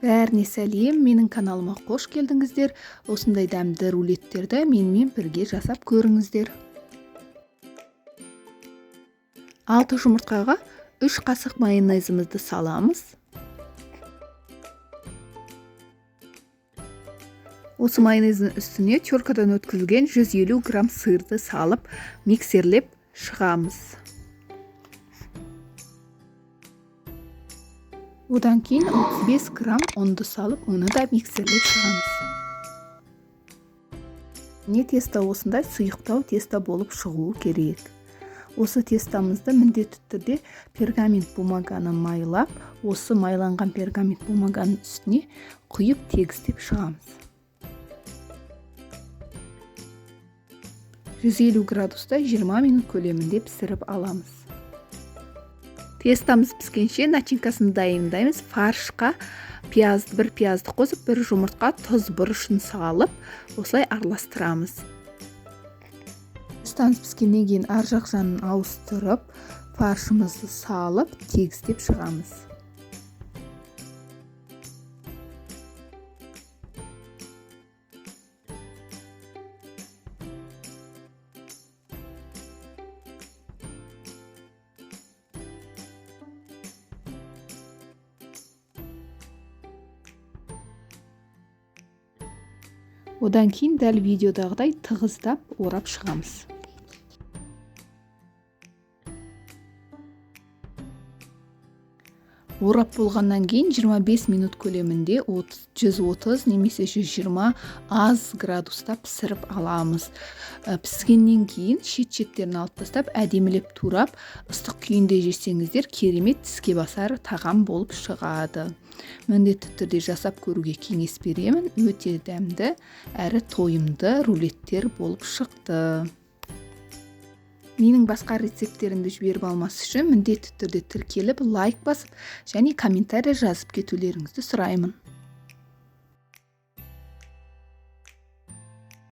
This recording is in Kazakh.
Бәріне сәлем, менің каналыма қош келдіңіздер. Осындай дәмді рулеттерді менімен бірге жасап көріңіздер. 6 жұмыртқаға 3 қасық майонезімізді саламыз. Осы майонездің үстіне теркадан өткізілген 150 грамм сырды салып, миксерлеп шығамыз. Одан кейін 35 грамм ұнды салып, оны да миксерлеп шығамыз. Не тесто осындай сұйықтау тесто болып шығуы керек. Осы тестамызды міндетті түрде пергамент бумаганы майлап, осы майланған пергамент бумаганың үстіне құйып тегістеп шығамыз. 150 градуста 20 минут көлемінде пісіріп аламыз. Тестамыз піскенше начинкасын дайындаймыз. Фаршқа бір пиязды қосып, бір жұмыртқа, тұз, бұрышын салып, осылай араластырамыз. Тестамыз піскеннен кейін ар жақ жағын ауыстырып, фаршымызды салып, тегістеп шығамыз. Одан кейін дәл видеодағыдай тығыздап орап шығамыз. Орап болғаннан кейін 25 минут көлемінде 130 немесе 120 аз градуста пісіріп аламыз. Піскеннен кейін шет-шеттерін алып тастап, әдемілеп турап, ыстық күйінде жесеңіздер керемет тіске басар тағам болып шығады. Міндетті түрде жасап көруге кеңес беремін. Өте дәмді әрі тойымды рулеттер болып шықты. Менің басқа рецепттерімді жіберіп алмас үшін міндетті түрде тіркеліп, лайк басып, және комментарий жазып кетулеріңізді сұраймын.